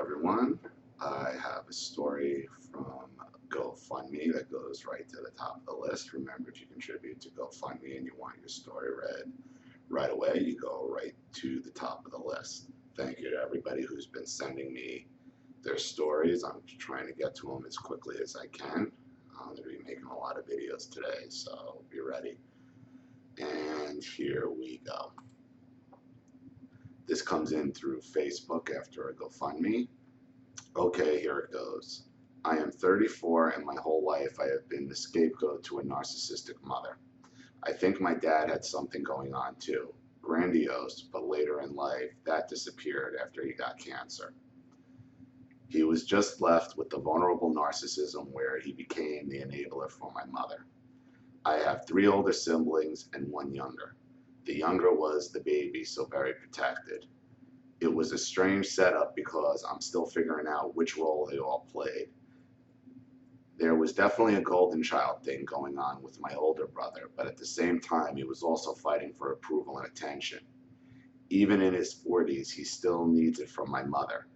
everyone. I have a story from GoFundMe that goes right to the top of the list. Remember, if you contribute to GoFundMe and you want your story read right away, you go right to the top of the list. Thank you to everybody who's been sending me their stories. I'm trying to get to them as quickly as I can. I'm going to be making a lot of videos today, so be ready. And here we go. This comes in through Facebook after a GoFundMe. Okay, here it goes. I am 34 and my whole life I have been the scapegoat to a narcissistic mother. I think my dad had something going on too. Grandiose, but later in life that disappeared after he got cancer. He was just left with the vulnerable narcissism where he became the enabler for my mother. I have 3 older siblings and 1 younger. The younger was the baby, so very protected. It was a strange setup because I'm still figuring out which role they all played. There was definitely a golden child thing going on with my older brother, but at the same time, he was also fighting for approval and attention. Even in his 40s, he still needs it from my mother.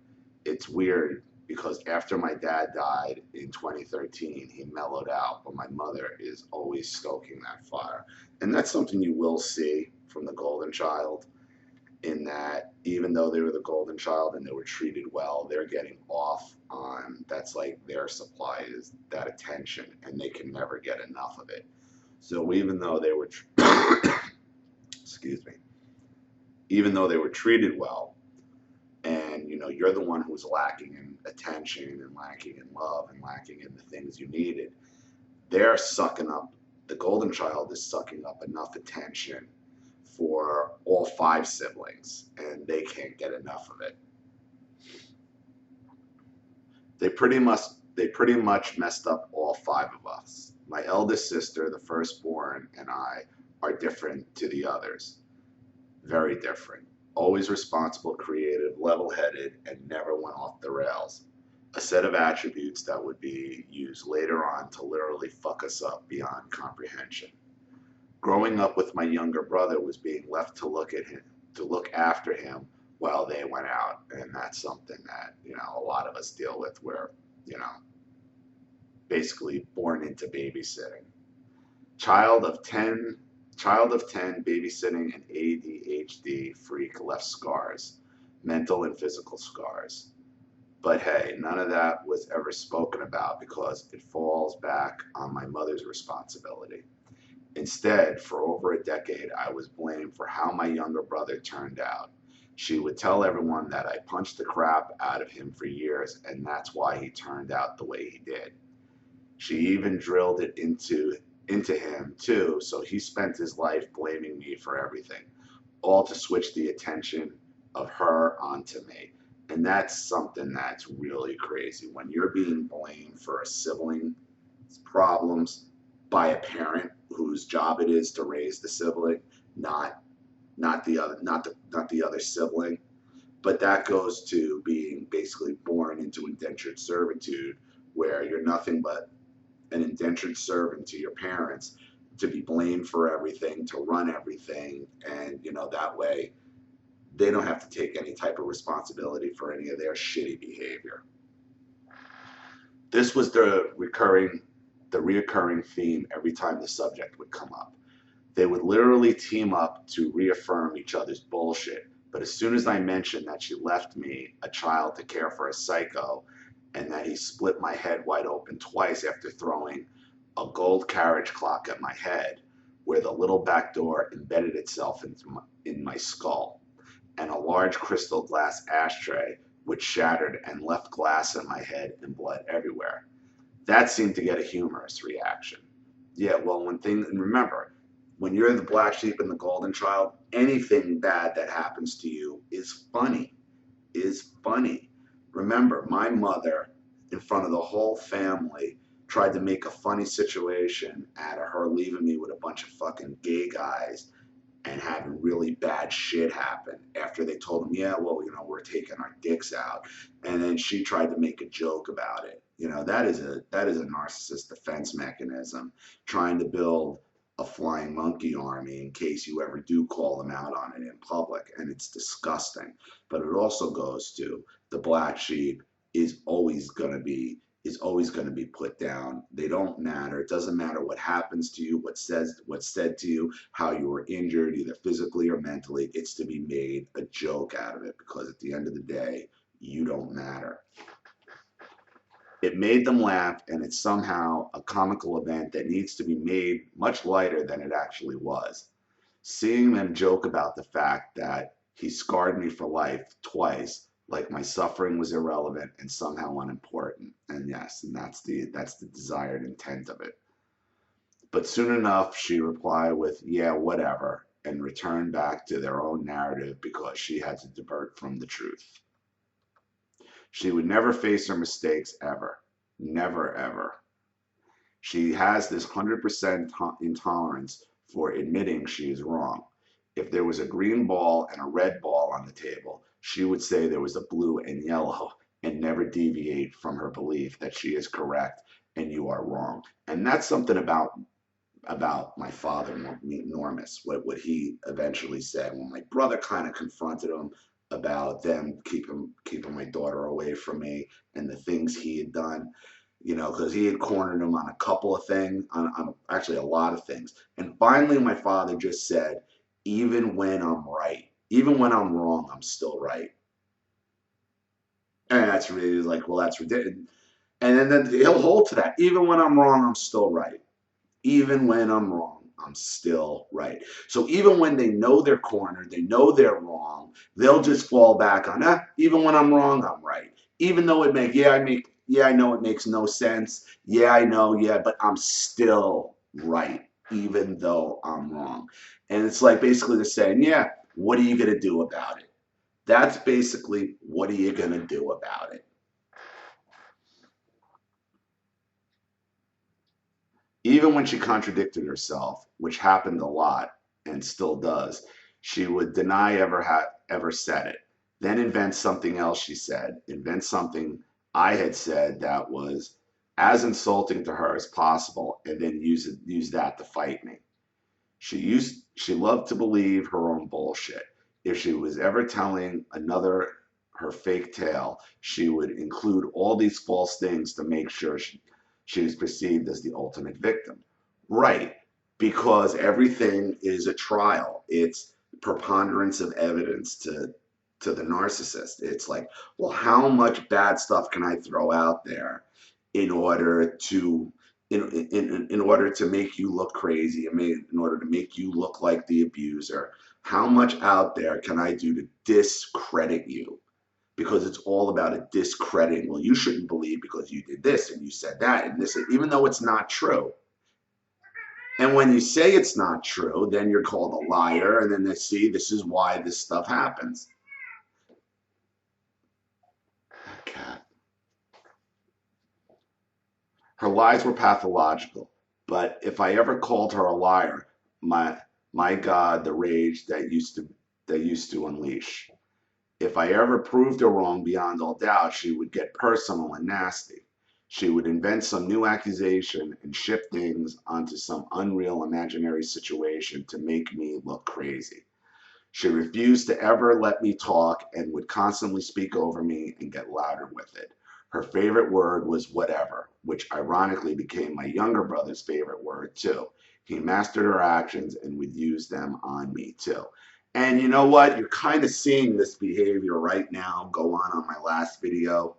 It's weird because after my dad died in 2013, he mellowed out, but my mother is always stoking that fire. And that's something you will see from the golden child, in that even though they were the golden child and they were treated well, they're getting off on, that's like their supply is that attention, and they can never get enough of it. So even though they were, excuse me, even though they were treated well, and you're the one who's lacking in attention and lacking in love and lacking in the things you needed, they're sucking up, the golden child is sucking up enough attention for all 5 siblings, and they can't get enough of it. They pretty much messed up all 5 of us. My eldest sister, the firstborn, and I are different to the others. Very different. Always responsible, creative, level-headed, and never went off the rails. A set of attributes that would be used later on to literally fuck us up beyond comprehension. Growing up with my younger brother was being left to look after him while they went out, and that's something that a lot of us deal with. We're basically born into babysitting. Child of 10, babysitting and ADHD freak, left scars, mental and physical scars. But hey, none of that was ever spoken about because it falls back on my mother's responsibility. Instead, for over a decade, I was blamed for how my younger brother turned out. She would tell everyone that I punched the crap out of him for years, and that's why he turned out the way he did. She even drilled it into him too, so he spent his life blaming me for everything, all to switch the attention of her onto me. And that's something that's really crazy. When you're being blamed for a sibling's problems by a parent whose job it is to raise the sibling, not the other sibling. But that goes to being basically born into indentured servitude, where you're nothing but an indentured servant to your parents, to be blamed for everything, to run everything, and that way they don't have to take any type of responsibility for any of their shitty behavior. This was the reoccurring theme every time the subject would come up. They would literally team up to reaffirm each other's bullshit, but as soon as I mentioned that she left me, a child, to care for a psycho, and that he split my head wide open twice after throwing a gold carriage clock at my head, where the little back door embedded itself in my skull, and a large crystal glass ashtray which shattered and left glass in my head and blood everywhere. That seemed to get a humorous reaction. Yeah, well, and remember, when you're the black sheep and the golden child, anything bad that happens to you is funny. Remember, my mother, in front of the whole family, tried to make a funny situation out of her leaving me with a bunch of fucking gay guys and having really bad shit happen after they told them, yeah, well, we're taking our dicks out. And then she tried to make a joke about it. That is a narcissist defense mechanism, trying to build a flying monkey army in case you ever do call them out on it in public, and it's disgusting. But it also goes to the black sheep is always going to be put down. They don't matter. It doesn't matter what happens to you, what's said to you, how you were injured, either physically or mentally. It's to be made a joke out of it, because at the end of the day, you don't matter. It made them laugh, and it's somehow a comical event that needs to be made much lighter than it actually was. Seeing them joke about the fact that he scarred me for life twice, like my suffering was irrelevant and somehow unimportant. And yes, and that's the desired intent of it. But soon enough, she replied with, "Yeah, whatever," and returned back to their own narrative because she had to divert from the truth. She would never face her mistakes ever. Never, ever. She has this 100% intolerance for admitting she is wrong. If there was a green ball and a red ball on the table, she would say there was a blue and yellow and never deviate from her belief that she is correct and you are wrong. And that's something about my father, Normus, what he eventually said when my brother kind of confronted him about them keeping my daughter away from me and the things he had done, because he had cornered him on a couple of things, on actually a lot of things. And finally, my father just said, even when I'm right, even when I'm wrong, I'm still right. And that's really like, well, that's ridiculous. And then he'll hold to that. Even when I'm wrong, I'm still right. Even when I'm wrong, I'm still right. So even when they know they're cornered, they know they're wrong, they'll just fall back on, even when I'm wrong, I'm right. Even though I know it makes no sense. Yeah, I know, yeah, but I'm still right, even though I'm wrong. And it's like basically they're saying, yeah, what are you going to do about it? That's basically, what are you going to do about it? Even when she contradicted herself, which happened a lot and still does, she would deny ever said it, then invent something else she said, invent something I had said that was as insulting to her as possible, and then use that to fight me. She loved to believe her own bullshit. If she was ever telling another her fake tale, she would include all these false things to make sure she was perceived as the ultimate victim. Right, because everything is a trial. It's preponderance of evidence to the narcissist. It's like, well, how much bad stuff can I throw out there in order to in order to make you look crazy, in order to make you look like the abuser? How much out there can I do to discredit you? Because it's all about a discrediting. Well, you shouldn't believe because you did this and you said that and this, even though it's not true. And when you say it's not true, then you're called a liar, and then they see this is why this stuff happens. Cat. Her lies were pathological, but if I ever called her a liar, my God, the rage that used to unleash. If I ever proved her wrong beyond all doubt, she would get personal and nasty. She would invent some new accusation and shift things onto some unreal imaginary situation to make me look crazy. She refused to ever let me talk and would constantly speak over me and get louder with it. Her favorite word was whatever, which ironically became my younger brother's favorite word too. He mastered her actions and would use them on me too. And you know what? You're kind of seeing this behavior right now go on my last video.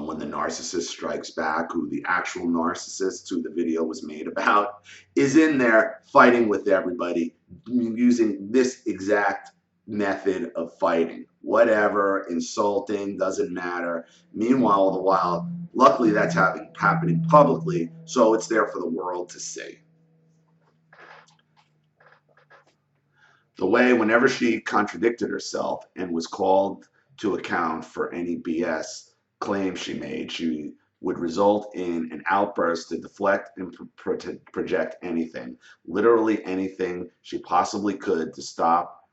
When the narcissist strikes back, who the actual narcissist, who the video was made about, is in there fighting with everybody using this exact method of fighting. Whatever, insulting, doesn't matter. Meanwhile, luckily that's happening publicly, so it's there for the world to see. The way whenever she contradicted herself and was called to account for any BS claims she made, she would result in an outburst to deflect and project anything, literally anything she possibly could to stop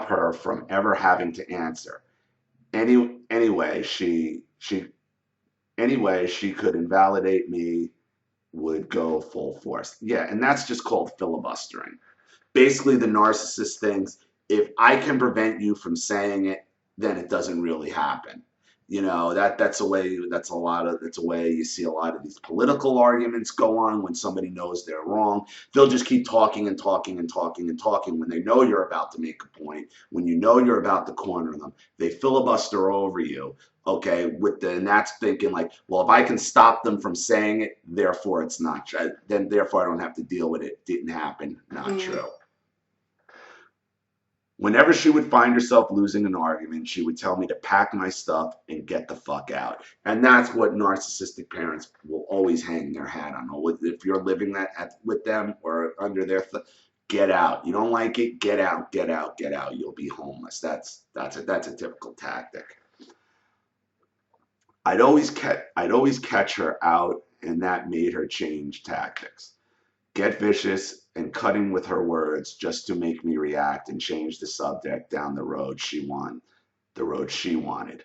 her from ever having to answer. Anyway, she could invalidate me would go full force. Yeah, and that's just called filibustering. Basically, the narcissist thinks if I can prevent you from saying it, then it doesn't really happen. You know, that's a way that's a way you see a lot of these political arguments go on when somebody knows they're wrong. They'll just keep talking and talking and talking and talking when they know you're about to make a point, when you know you're about to corner them, they filibuster over you. Okay, and that's thinking like, well, if I can stop them from saying it, therefore it's not true. Then therefore I don't have to deal with it. Didn't happen. Not true. Whenever she would find herself losing an argument, she would tell me to pack my stuff and get the fuck out. And that's what narcissistic parents will always hang their hat on. If you're living with them or under their get out. You don't like it, get out, get out, get out. You'll be homeless. That's a typical tactic. I'd always catch her out, and that made her change tactics. Get vicious and cutting with her words just to make me react and change the subject down the road she wanted.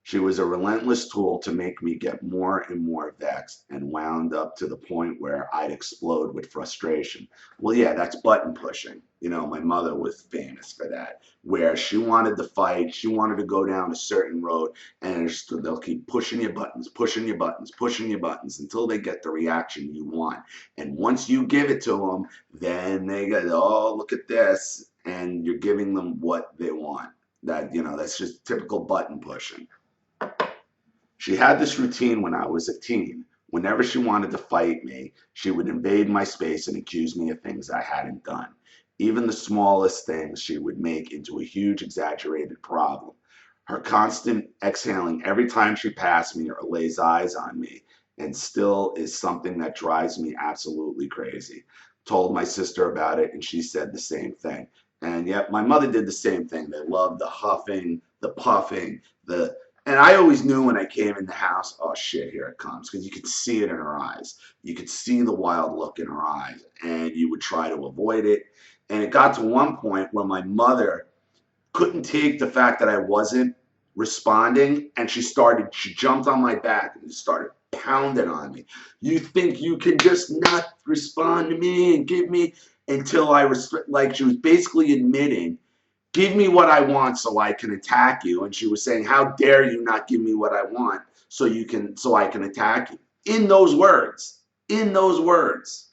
She was a relentless tool to make me get more and more vexed and wound up to the point where I'd explode with frustration. Well, yeah, that's button pushing. You know, my mother was famous for that, where she wanted to fight, she wanted to go down a certain road, and they'll keep pushing your buttons, pushing your buttons, pushing your buttons until they get the reaction you want. And once you give it to them, then they go, oh, look at this, and you're giving them what they want. That's just typical button pushing. She had this routine when I was a teen. Whenever she wanted to fight me, she would invade my space and accuse me of things I hadn't done. Even the smallest things she would make into a huge exaggerated problem. Her constant exhaling every time she passed me or lays eyes on me, and still is something that drives me absolutely crazy. Told my sister about it and she said the same thing. And yet my mother did the same thing. They loved the huffing, the puffing, and I always knew when I came in the house, oh shit, here it comes. Because you could see it in her eyes. You could see the wild look in her eyes. And you would try to avoid it. And it got to one point where my mother couldn't take the fact that I wasn't responding. And she jumped on my back and started pounding on me. You think you can just not respond to me and give me until I was like, she was basically admitting, give me what I want so I can attack you. And she was saying, how dare you not give me what I want so I can attack you. In those words. In those words.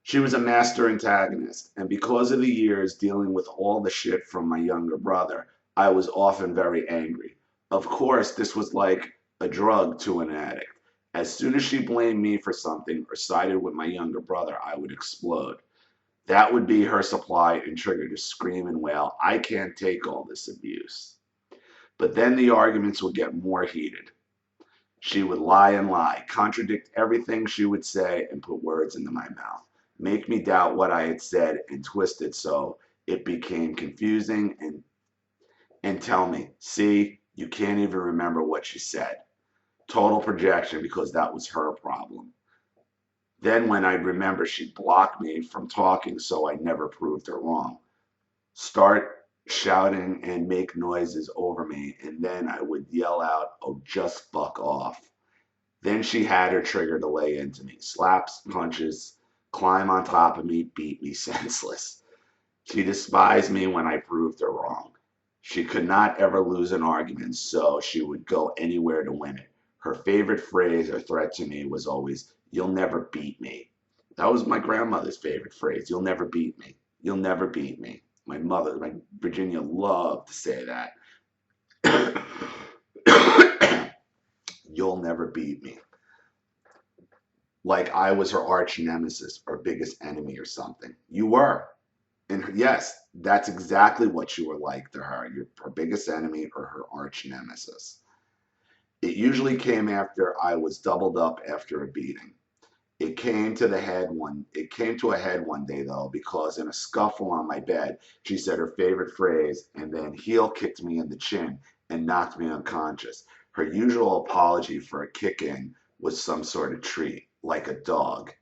She was a master antagonist. And because of the years dealing with all the shit from my younger brother, I was often very angry. Of course, this was like a drug to an addict. As soon as she blamed me for something or sided with my younger brother, I would explode. That would be her supply and trigger to scream and wail, I can't take all this abuse. But then the arguments would get more heated. She would lie and lie, contradict everything she would say, and put words into my mouth, make me doubt what I had said and twist it so it became confusing and tell me, see, you can't even remember what she said. Total projection because that was her problem. Then when I'd remember, she'd block me from talking so I never proved her wrong. Start shouting and make noises over me, and then I would yell out, oh, just fuck off. Then she had her trigger to lay into me. Slaps, punches, climb on top of me, beat me senseless. She despised me when I proved her wrong. She could not ever lose an argument, so she would go anywhere to win it. Her favorite phrase or threat to me was always, you'll never beat me. That was my grandmother's favorite phrase. You'll never beat me. You'll never beat me. My Virginia loved to say that. You'll never beat me. Like I was her arch nemesis or biggest enemy or something. You were. And yes, that's exactly what you were like to her. You're her biggest enemy or her arch nemesis. It usually came after I was doubled up after a beating. It came to a head one day though, because in a scuffle on my bed, she said her favorite phrase and then heel kicked me in the chin and knocked me unconscious. Her usual apology for a kick in was some sort of treat, like a dog.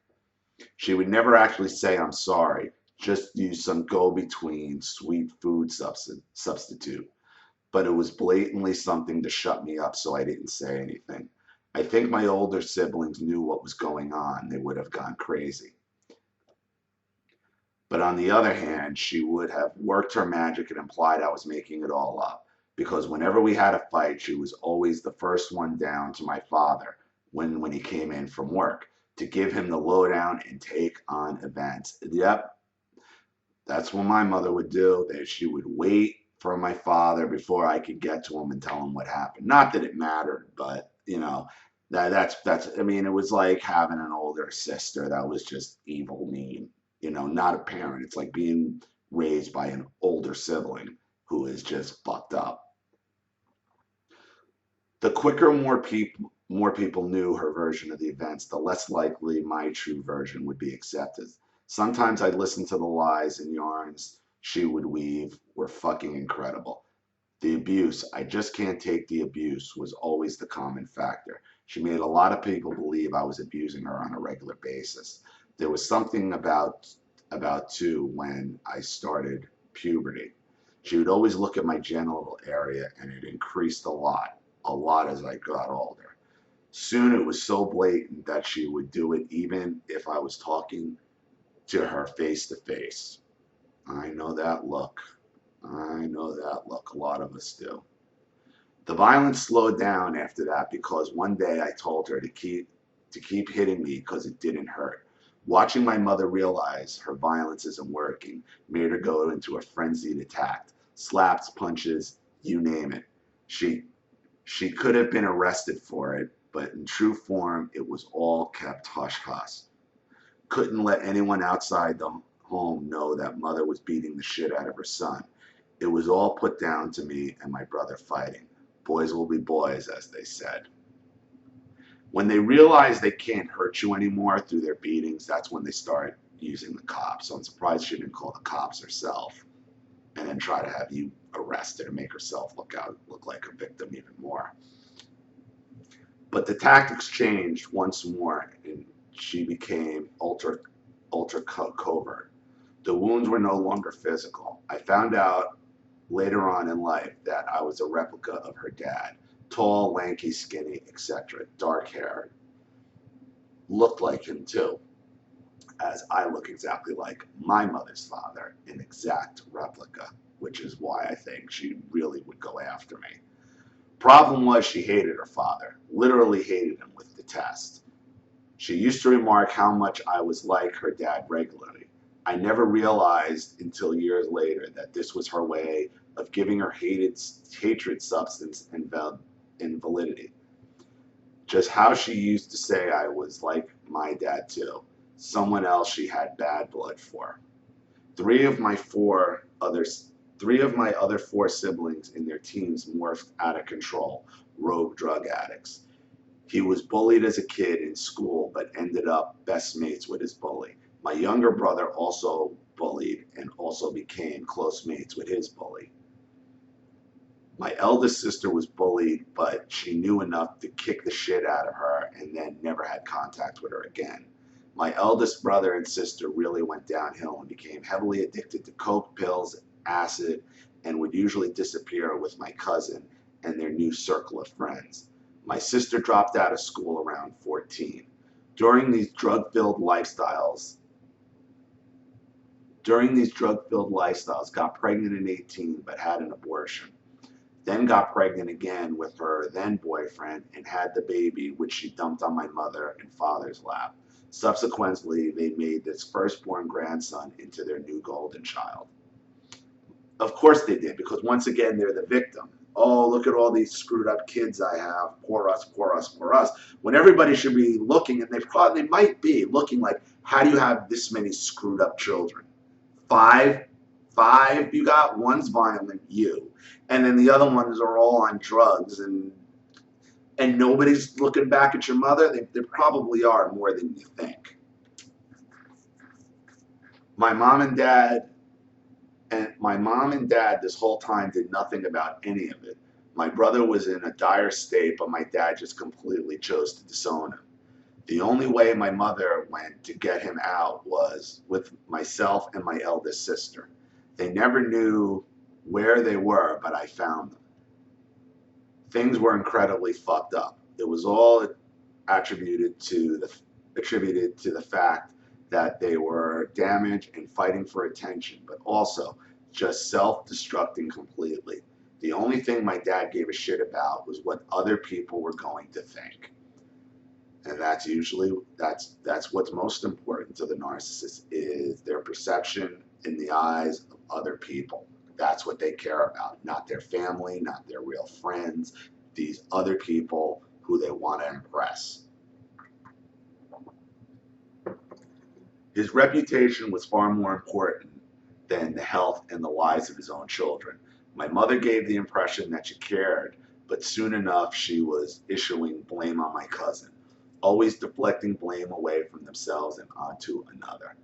She would never actually say I'm sorry, just use some go-between sweet food substitute. But it was blatantly something to shut me up so I didn't say anything. I think my older siblings knew what was going on. They would have gone crazy. But on the other hand, she would have worked her magic and implied I was making it all up. Because whenever we had a fight, she was always the first one down to my father when he came in from work to give him the lowdown and take on events. Yep, that's what my mother would do. That she would wait for my father before I could get to him and tell him what happened. Not that it mattered, but you know, that's. I mean, it was like having an older sister that was just evil, mean. You know, not a parent. It's like being raised by an older sibling who is just fucked up. The quicker more people knew her version of the events, the less likely my true version would be accepted. Sometimes I'd listen to the lies and yarns she would weave were fucking incredible. The abuse, I just can't take the abuse, was always the common factor. She made a lot of people believe I was abusing her on a regular basis. There was something about too when I started puberty. She would always look at my genital area and it increased a lot as I got older. Soon it was so blatant that she would do it even if I was talking to her face to face. I know that look. I know that look. A lot of us do. The violence slowed down after that because one day I told her to keep hitting me because it didn't hurt. Watching my mother realize her violence isn't working made her go into a frenzied attack. Slaps, punches, you name it. She could have been arrested for it, but in true form, it was all kept hush-hush. Couldn't let anyone outside the home know that mother was beating the shit out of her son. It was all put down to me and my brother fighting. Boys will be boys, as they said. When they realize they can't hurt you anymore through their beatings, that's when they start using the cops. So I'm surprised she didn't call the cops herself and then try to have you arrested and make herself look like a victim even more. But the tactics changed once more, and she became ultra covert. The wounds were no longer physical. I found out later on in life that I was a replica of her dad. Tall, lanky, skinny, etc. Dark hair. Looked like him too, as I look exactly like my mother's father, an exact replica, which is why I think she really would go after me. Problem was she hated her father, literally hated him with detest. She used to remark how much I was like her dad regularly. I never realized until years later that this was her way of giving her hatred substance and validity. Just how she used to say I was like my dad too, someone else she had bad blood for. Three of my other four siblings in their teens morphed out of control, rogue drug addicts. He was bullied as a kid in school, but ended up best mates with his bully. My younger brother also bullied and also became close mates with his bully. My eldest sister was bullied, but she knew enough to kick the shit out of her and then never had contact with her again. My eldest brother and sister really went downhill and became heavily addicted to coke, pills, acid, and would usually disappear with my cousin and their new circle of friends. My sister dropped out of school around 14. During these drug-filled lifestyles, got pregnant at 18 but had an abortion. Then got pregnant again with her then boyfriend and had the baby, which she dumped on my mother and father's lap. Subsequently, they made this firstborn grandson into their new golden child. Of course they did, because once again, they're the victim. Oh, look at all these screwed up kids I have. Poor us, poor us, poor us. When everybody should be looking, and they might be looking like, how do you have this many screwed up children? Five you got? One's violent, you. And then the other ones are all on drugs, and nobody's looking back at your mother. They probably are more than you think. My mom and dad this whole time did nothing about any of it. My brother was in a dire state, but my dad just completely chose to disown him. The only way my mother went to get him out was with myself and my eldest sister. They never knew where they were, but I found them. Things were incredibly fucked up. It was all attributed to the fact that they were damaged and fighting for attention, but also just self-destructing completely. The only thing my dad gave a shit about was what other people were going to think. And that's usually, that's what's most important to the narcissist, is their perception in the eyes of other people. That's what they care about, not their family, not their real friends, these other people who they want to impress. His reputation was far more important than the health and the lives of his own children. My mother gave the impression that she cared, but soon enough she was issuing blame on my cousin, always deflecting blame away from themselves and onto another.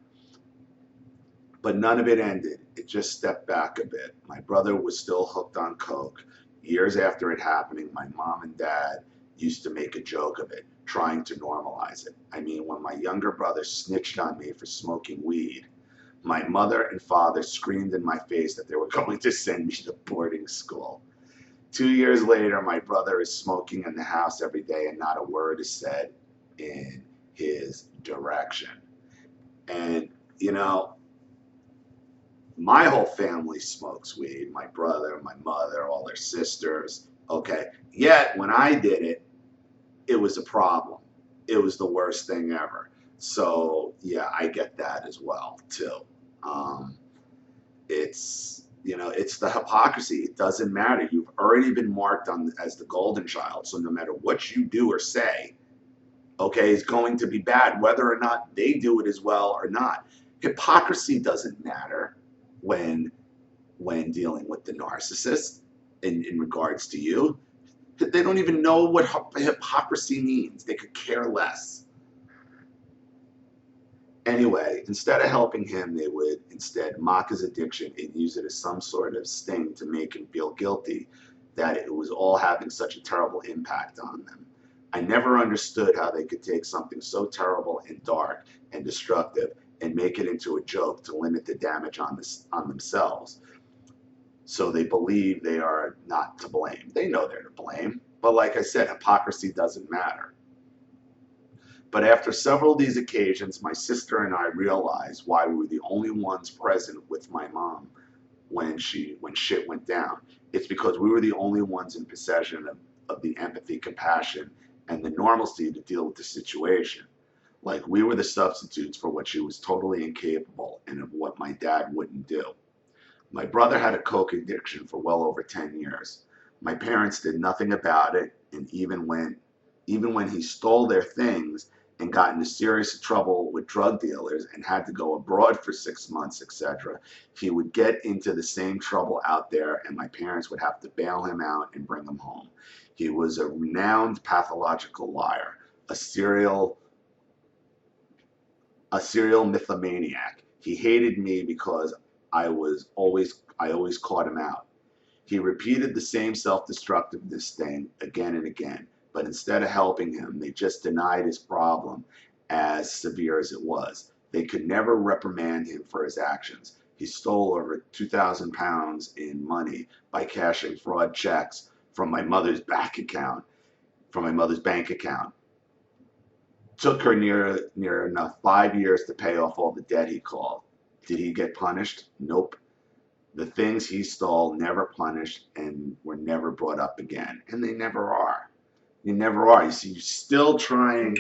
But none of it ended. It just stepped back a bit. My brother was still hooked on coke. Years after it happening, my mom and dad used to make a joke of it, trying to normalize it. I mean, when my younger brother snitched on me for smoking weed, my mother and father screamed in my face that they were going to send me to boarding school. 2 years later, my brother is smoking in the house every day and not a word is said in his direction. And, you know, my whole family smokes weed. My brother, my mother, all their sisters. Okay. Yet, when I did it, it was a problem. It was the worst thing ever. So, yeah, I get that as well, too. It's, you know, it's the hypocrisy. It doesn't matter. You've already been marked on as the golden child. So no matter what you do or say, okay, is going to be bad, whether or not they do it as well or not. Hypocrisy doesn't matter when dealing with the narcissist in regards to you. They don't even know what hypocrisy means. They could care less. Anyway, instead of helping him, they would instead mock his addiction and use it as some sort of sting to make him feel guilty that it was all having such a terrible impact on them. I never understood how they could take something so terrible and dark and destructive and make it into a joke to limit the damage on themselves. So they believe they are not to blame. They know they're to blame. But like I said, hypocrisy doesn't matter. But after several of these occasions, my sister and I realized why we were the only ones present with my mom when shit went down. It's because we were the only ones in possession of the empathy, compassion, and the normalcy to deal with the situation. Like, we were the substitutes for what she was totally incapable and of what my dad wouldn't do. My brother had a coke addiction for well over 10 years. My parents did nothing about it, and even when he stole their things and got into serious trouble with drug dealers and had to go abroad for 6 months, etc., he would get into the same trouble out there and my parents would have to bail him out and bring him home. He was a renowned pathological liar, a serial mythomaniac. He hated me because I always caught him out. He repeated the same self-destructiveness thing again and again. But instead of helping him, they just denied his problem as severe as it was. They could never reprimand him for his actions. He stole over 2,000 pounds in money by cashing fraud checks from my mother's bank account. Took her near enough 5 years to pay off all the debt he called. Did he get punished? Nope. The things he stole never punished and were never brought up again. And they never are. You never are. You see, you're still trying,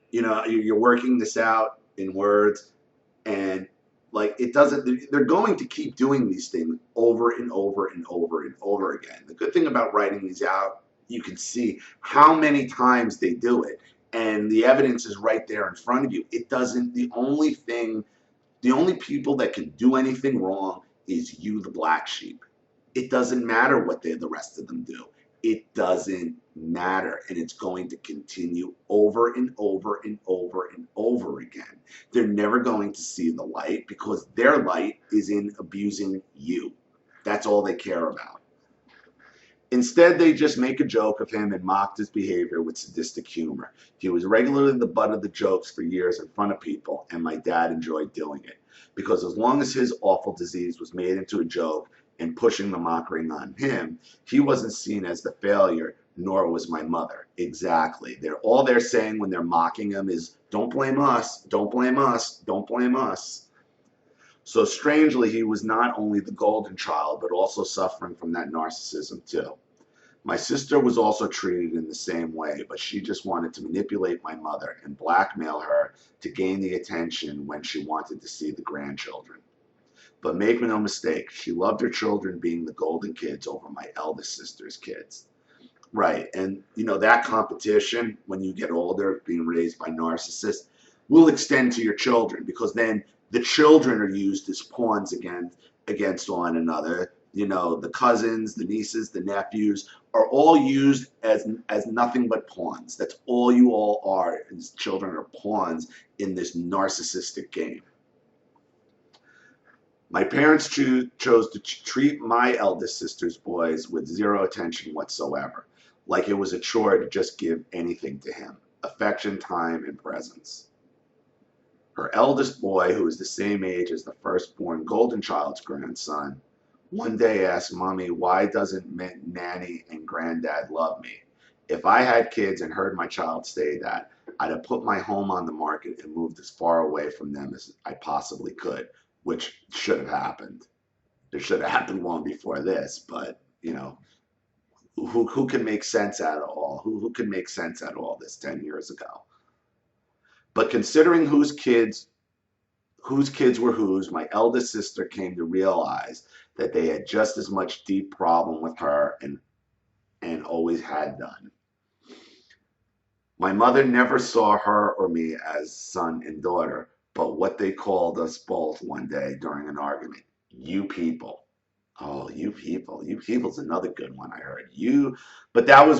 you know, you're working this out in words, and like, it doesn't, they're going to keep doing these things over and over and over and over again. The good thing about writing these out, you can see how many times they do it, and the evidence is right there in front of you. It doesn't, the only people that can do anything wrong is you, the black sheep. It doesn't matter what the rest of them do. It doesn't matter, and it's going to continue over and over and over and over again. They're never going to see the light because their light is in abusing you. That's all they care about. Instead, they just make a joke of him and mocked his behavior with sadistic humor. He was regularly the butt of the jokes for years in front of people, and my dad enjoyed doing it. Because as long as his awful disease was made into a joke and pushing the mockery on him, he wasn't seen as the failure, nor was my mother. Exactly. All they're saying when they're mocking him is, don't blame us, don't blame us, don't blame us. So strangely, he was not only the golden child, but also suffering from that narcissism too. My sister was also treated in the same way, but she just wanted to manipulate my mother and blackmail her to gain the attention when she wanted to see the grandchildren. But make no mistake, she loved her children being the golden kids over my eldest sister's kids. Right, and that competition when you get older, being raised by narcissists, will extend to your children, because then the children are used as pawns against one another. The cousins, the nieces, the nephews are all used as nothing but pawns. That's all you all are. As children are pawns in this narcissistic game. My parents chose to treat my eldest sister's boys with zero attention whatsoever, like it was a chore to just give anything to him: affection, time, and presence. Her eldest boy, who is the same age as the firstborn golden child's grandson, one day asked Mommy, why doesn't Nanny and Granddad love me? If I had kids and heard my child say that, I'd have put my home on the market and moved as far away from them as I possibly could, which should have happened. It should have happened long before this, but, who can make sense out of all? Who can make sense out of all this 10 years ago? But considering whose kids were whose, my eldest sister came to realize that they had just as much deep problem with her and always had done. My mother never saw her or me as son and daughter, but what they called us both one day during an argument: you people. Oh, you people. You people's another good one I heard. But that was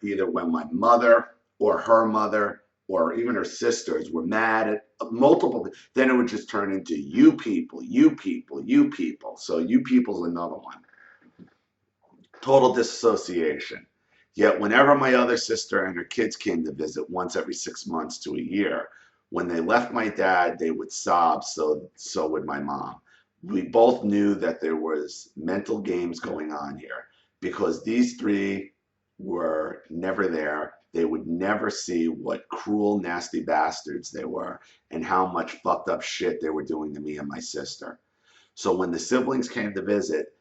either when my mother or her mother or even her sisters were mad at multiple, then it would just turn into you people, you people, you people. So you people's another one. Total disassociation. Yet whenever my other sister and her kids came to visit once every 6 months to a year, when they left my dad, they would sob, so would my mom. We both knew that there was mental games going on here, because these three were never there. They would never see what cruel, nasty bastards they were and how much fucked up shit they were doing to me and my sister. So when the siblings came to visit,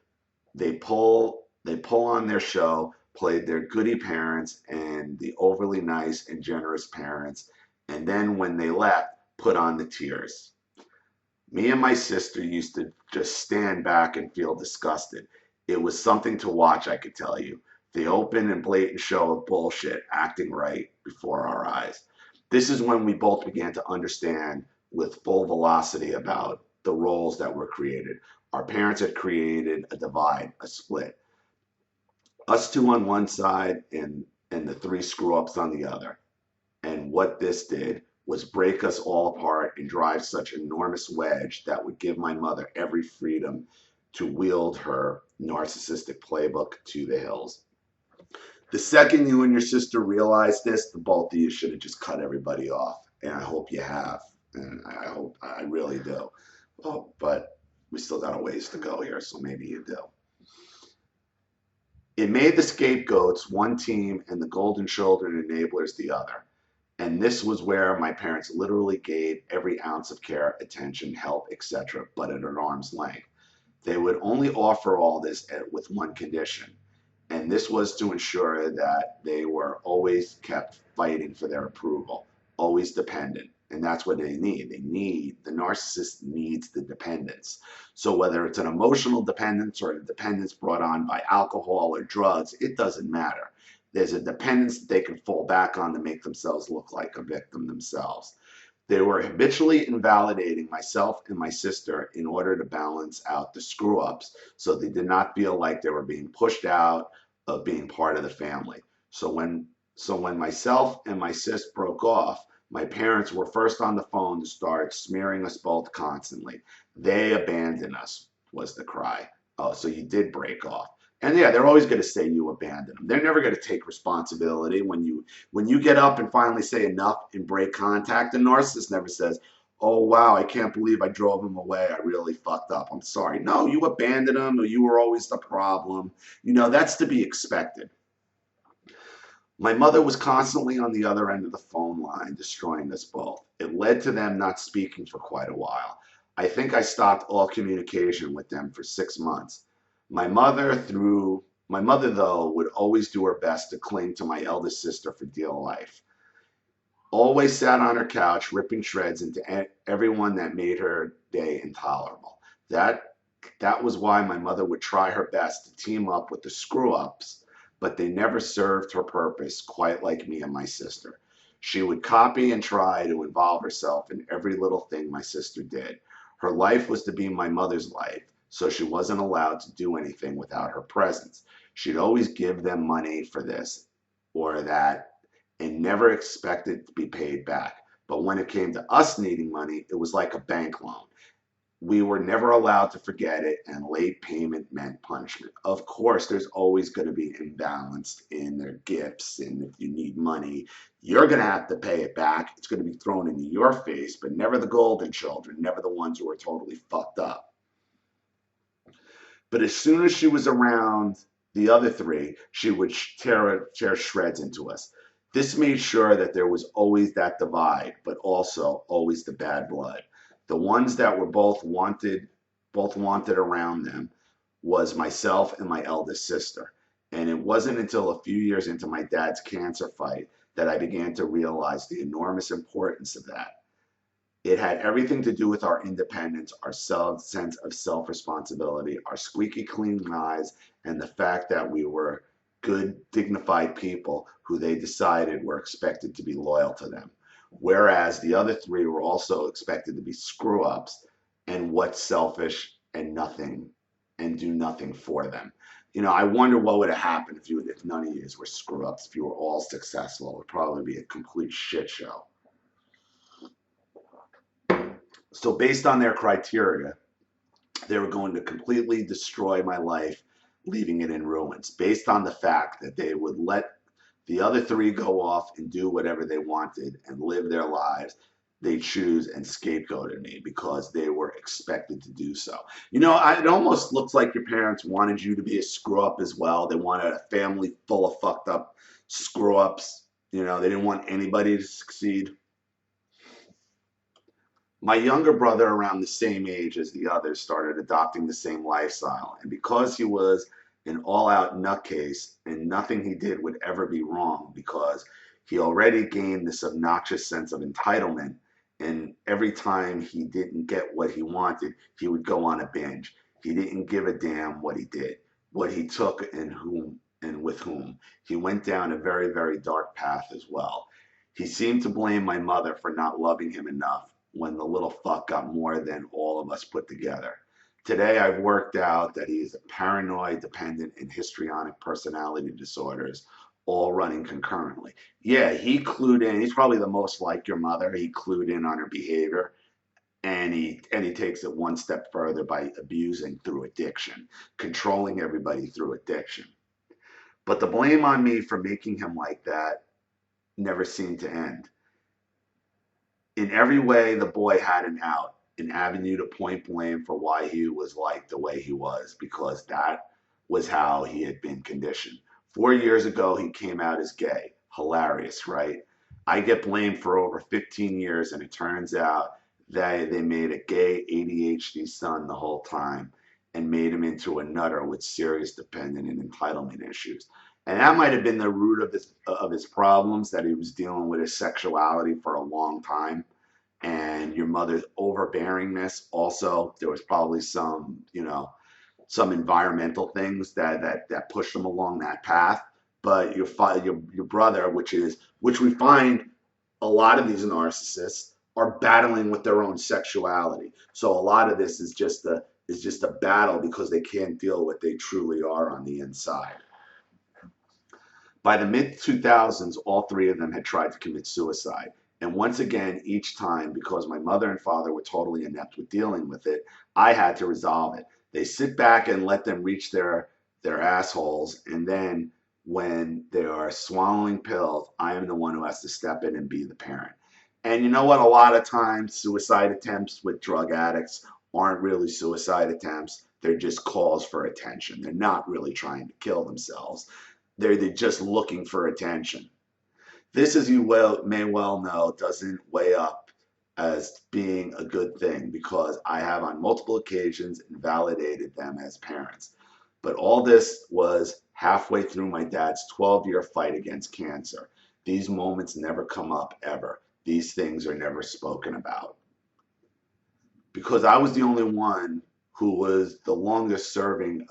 they pull on their show, played their goody parents and the overly nice and generous parents, and then when they left, put on the tears. Me and my sister used to just stand back and feel disgusted. It was something to watch, I could tell you. The open and blatant show of bullshit acting right before our eyes. This is when we both began to understand with full velocity about the roles that were created. Our parents had created a divide, a split. Us two on one side and the three screw-ups on the other. And what this did was break us all apart and drive such an enormous wedge that would give my mother every freedom to wield her narcissistic playbook to the hills. The second you and your sister realize this, the both of you should have just cut everybody off. And I hope you have. And I really do. Oh, but we still got a ways to go here, so maybe you do. It made the scapegoats one team and the golden children enablers the other. And this was where my parents literally gave every ounce of care, attention, help, etc., but at an arm's length. They would only offer all this with one condition, and this was to ensure that they were always kept fighting for their approval, always dependent. And that's what they need. The narcissist needs the dependence. So whether it's an emotional dependence or a dependence brought on by alcohol or drugs, it doesn't matter. There's a dependence that they can fall back on to make themselves look like a victim themselves. They were habitually invalidating myself and my sister in order to balance out the screw-ups, so they did not feel like they were being pushed out of being part of the family. So when myself and my sis broke off, my parents were first on the phone to start smearing us both constantly. They abandoned us, was the cry. Oh, so you did break off. And yeah, they're always going to say you abandoned them. They're never going to take responsibility. When you get up and finally say enough and break contact, the narcissist never says, oh, wow, I can't believe I drove him away. I really fucked up. I'm sorry. No, you abandoned him, or you were always the problem. That's to be expected. My mother was constantly on the other end of the phone line, destroying us both. It led to them not speaking for quite a while. I think I stopped all communication with them for 6 months. My mother, though, would always do her best to cling to my eldest sister for dear life. Always sat on her couch, ripping shreds into everyone that made her day intolerable. That that was why my mother would try her best to team up with the screw-ups, but they never served her purpose quite like me and my sister. She would copy and try to involve herself in every little thing my sister did. Her life was to be my mother's life, so she wasn't allowed to do anything without her presence. She'd always give them money for this or that and never expect it to be paid back. But when it came to us needing money, it was like a bank loan. We were never allowed to forget it, and late payment meant punishment. Of course, there's always going to be imbalance in their gifts, and if you need money, you're going to have to pay it back. It's going to be thrown into your face, but never the golden children, never the ones who are totally fucked up. But as soon as she was around the other three, she would tear shreds into us. This made sure that there was always that divide, but also always the bad blood. The ones that were both wanted around them was myself and my eldest sister. And it wasn't until a few years into my dad's cancer fight that I began to realize the enormous importance of that. It had everything to do with our independence, our sense of self-responsibility, our squeaky clean eyes, and the fact that we were good, dignified people who they decided were expected to be loyal to them. Whereas the other three were also expected to be screw-ups and what's selfish and nothing and do nothing for them. I wonder what would have happened if none of you were screw-ups, if you were all successful. It would probably be a complete shit show. So based on their criteria, they were going to completely destroy my life, leaving it in ruins, based on the fact that they would let the other three go off and do whatever they wanted and live their lives. They choose and scapegoated me because they were expected to do so. It almost looks like your parents wanted you to be a screw up as well. They wanted a family full of fucked up screw ups. They didn't want anybody to succeed. My younger brother, around the same age as the others, started adopting the same lifestyle. And because he was an all-out nutcase and nothing he did would ever be wrong because he already gained this obnoxious sense of entitlement, and every time he didn't get what he wanted, he would go on a binge. He didn't give a damn what he did, what he took, and whom and with whom. He went down a very, very dark path as well. He seemed to blame my mother for not loving him enough when the little fuck got more than all of us put together. Today, I've worked out that he is a paranoid, dependent, and histrionic personality disorders, all running concurrently. Yeah, he clued in. He's probably the most like your mother. He clued in on her behavior, and he takes it one step further by abusing through addiction, controlling everybody through addiction. But the blame on me for making him like that never seemed to end. In every way, the boy had an out, an avenue to point blame for why he was like the way he was, because that was how he had been conditioned. 4 years ago, he came out as gay. Hilarious, right? I get blamed for over 15 years, and it turns out that they made a gay ADHD son the whole time and made him into a nutter with serious dependent and entitlement issues. And that might have been the root of his problems, that he was dealing with his sexuality for a long time. And your mother's overbearingness. Also, there was probably some environmental things that pushed him along that path. But your brother, which we find a lot of these narcissists are battling with their own sexuality. So a lot of this is just a battle because they can't deal with what they truly are on the inside. By the mid-2000s, all three of them had tried to commit suicide. And once again, each time, because my mother and father were totally inept with dealing with it, I had to resolve it. They sit back and let them reach their assholes, and then when they are swallowing pills, I am the one who has to step in and be the parent. And you know what? A lot of times, suicide attempts with drug addicts aren't really suicide attempts. They're just calls for attention. They're not really trying to kill themselves. They're just looking for attention. This, as you may well know, doesn't weigh up as being a good thing because I have on multiple occasions invalidated them as parents. But all this was halfway through my dad's 12-year fight against cancer. These moments never come up ever. These things are never spoken about. Because I was the only one who was the longest serving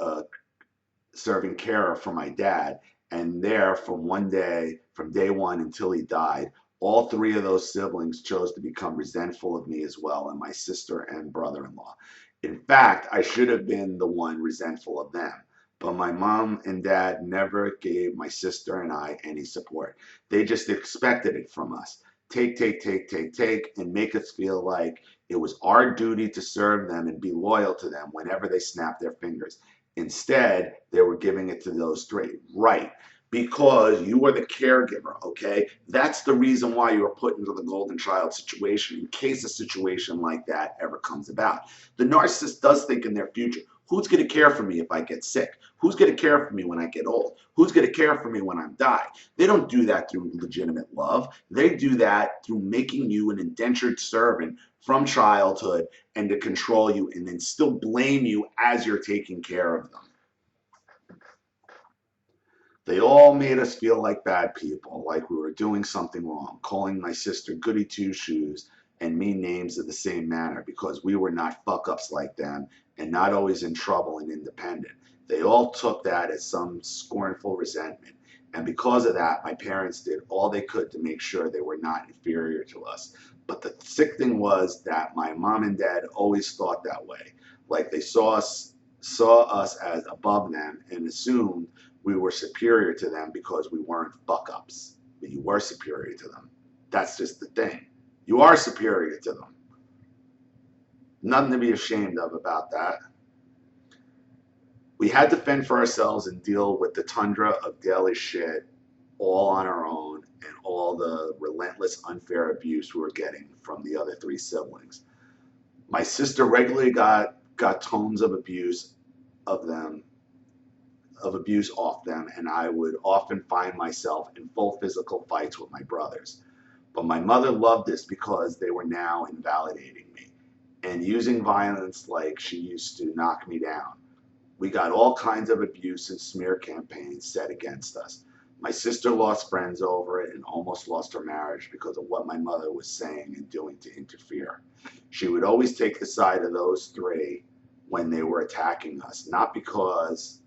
carer for my dad, and there from day one until he died, all three of those siblings chose to become resentful of me as well, and my sister and brother-in-law. In fact, I should have been the one resentful of them, but my mom and dad never gave my sister and I any support. They just expected it from us. Take, and make us feel like it was our duty to serve them and be loyal to them whenever they snapped their fingers. Instead, they were giving it to those three. Right. Because you are the caregiver, okay? That's the reason why you were put into the golden child situation in case a situation like that ever comes about. The narcissist does think in their future. Who's going to care for me if I get sick? Who's going to care for me when I get old? Who's going to care for me when I die? They don't do that through legitimate love. They do that through making you an indentured servant from childhood and to control you and then still blame you as you're taking care of them. They all made us feel like bad people, like we were doing something wrong, calling my sister Goody Two-Shoes and me names of the same manner because we were not fuck-ups like them and not always in trouble and independent. They all took that as some scornful resentment. And because of that, my parents did all they could to make sure they were not inferior to us. But the sick thing was that my mom and dad always thought that way. Like they saw us as above them and assumed we were superior to them because we weren't fuck-ups. But you were superior to them. That's just the thing. You are superior to them. Nothing to be ashamed of about that. We had to fend for ourselves and deal with the tundra of daily shit all on our own and all the relentless, unfair abuse we were getting from the other three siblings. My sister regularly got tones of abuse off them, and I would often find myself in full physical fights with my brothers. But my mother loved this because they were now invalidating me and using violence like she used to knock me down. We got all kinds of abuse and smear campaigns set against us. My sister lost friends over it and almost lost her marriage because of what my mother was saying and doing to interfere. She would always take the side of those three when they were attacking us, not because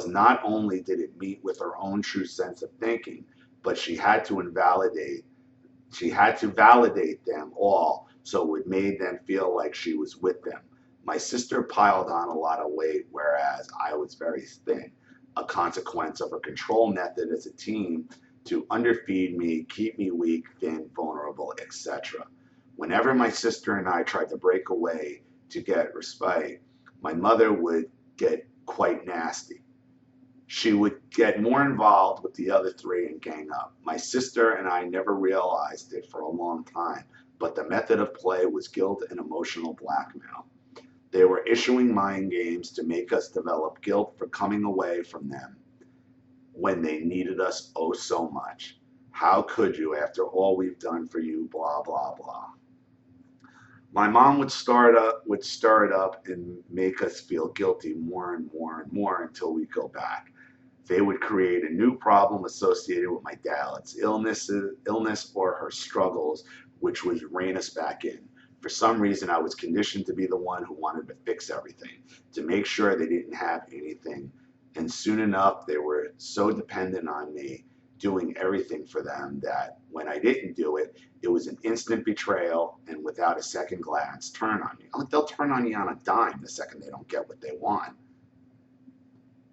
not only did it meet with her own true sense of thinking, but she had to validate them all, so it made them feel like she was with them. My sister piled on a lot of weight, whereas I was very thin, a consequence of her control method as a team to underfeed me, keep me weak, thin, vulnerable, etc. Whenever my sister and I tried to break away to get respite, my mother would get quite nasty. She would get more involved with the other three and gang up. My sister and I never realized it for a long time, but the method of play was guilt and emotional blackmail. They were issuing mind games to make us develop guilt for coming away from them when they needed us oh so much. How could you after all we've done for you, blah, blah, blah. My mom would stir it up and make us feel guilty more and more and more until we go back. They would create a new problem associated with my dad's illness or her struggles, which would rein us back in. For some reason, I was conditioned to be the one who wanted to fix everything, to make sure they didn't have anything. And soon enough, they were so dependent on me doing everything for them that when I didn't do it, it was an instant betrayal and without a second glance, turn on you. They'll turn on you on a dime the second they don't get what they want.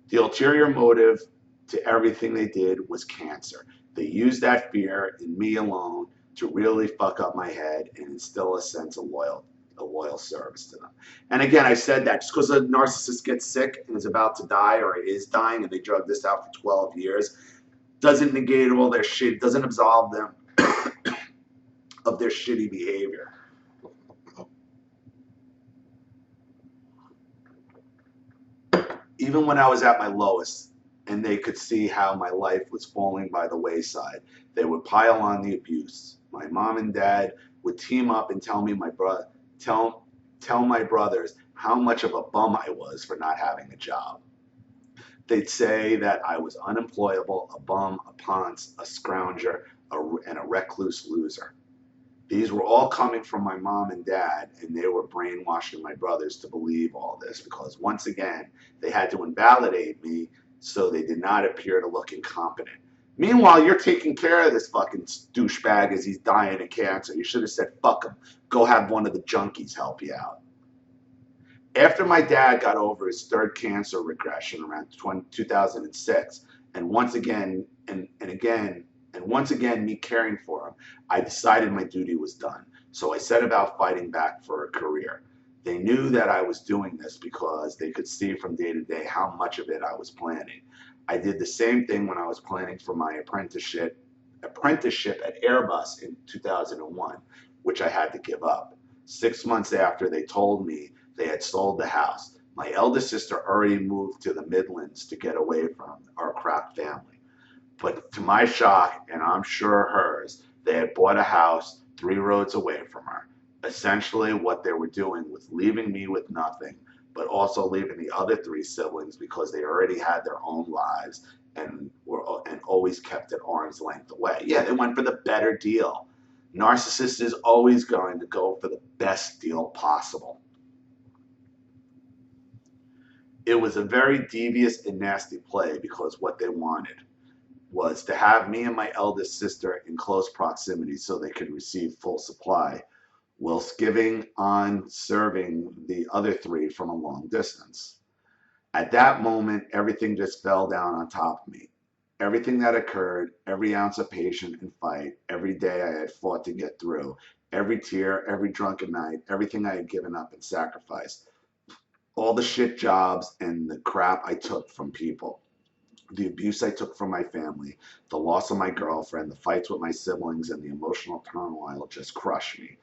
The ulterior motive to everything they did was cancer. They used that fear in me alone to really fuck up my head and instill a sense of loyal service to them. And again, I said that just because a narcissist gets sick and is about to die or is dying and they drug this out for 12 years doesn't negate all their shit, doesn't absolve them of their shitty behavior. Even when I was at my lowest and they could see how my life was falling by the wayside. They would pile on the abuse. My mom and dad would team up and tell my brothers how much of a bum I was for not having a job. They'd say that I was unemployable, a bum, a ponce, a scrounger, and a recluse loser. These were all coming from my mom and dad, and they were brainwashing my brothers to believe all this because, once again, they had to invalidate me so they did not appear to look incompetent. Meanwhile, you're taking care of this fucking douchebag as he's dying of cancer. You should have said, fuck him. Go have one of the junkies help you out. After my dad got over his third cancer regression around 2006, and once again me caring for him, I decided my duty was done. So I set about fighting back for a career. They knew that I was doing this because they could see from day to day how much of it I was planning. I did the same thing when I was planning for my apprenticeship at Airbus in 2001, which I had to give up. 6 months after they told me they had sold the house, my eldest sister already moved to the Midlands to get away from our crap family. But to my shock, and I'm sure hers, they had bought a house 3 roads away from her. Essentially, what they were doing was leaving me with nothing, but also leaving the other 3 siblings because they already had their own lives and always kept at arm's length away. Yeah, they went for the better deal. Narcissist is always going to go for the best deal possible. It was a very devious and nasty play because what they wanted was to have me and my eldest sister in close proximity so they could receive full supply, whilst giving on serving the other 3 from a long distance. At that moment, everything just fell down on top of me. Everything that occurred, every ounce of patience and fight, every day I had fought to get through, every tear, every drunken night, everything I had given up and sacrificed, all the shit jobs and the crap I took from people, the abuse I took from my family, the loss of my girlfriend, the fights with my siblings, and the emotional turmoil just crushed me.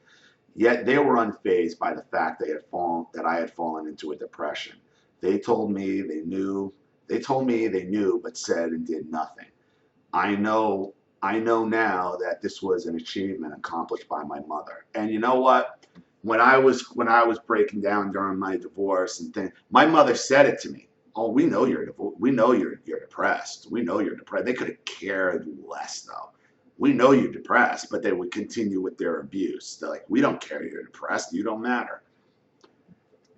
Yet they were unfazed by the fact that I had fallen into a depression. They told me they knew, but said and did nothing. I know now that this was an achievement accomplished by my mother. And you know what? When I was breaking down during my divorce and things, my mother said it to me. Oh, we know you're depressed. We know you're depressed. They could have cared less though. We know you're depressed, but they would continue with their abuse. They're like, we don't care you're depressed. You don't matter.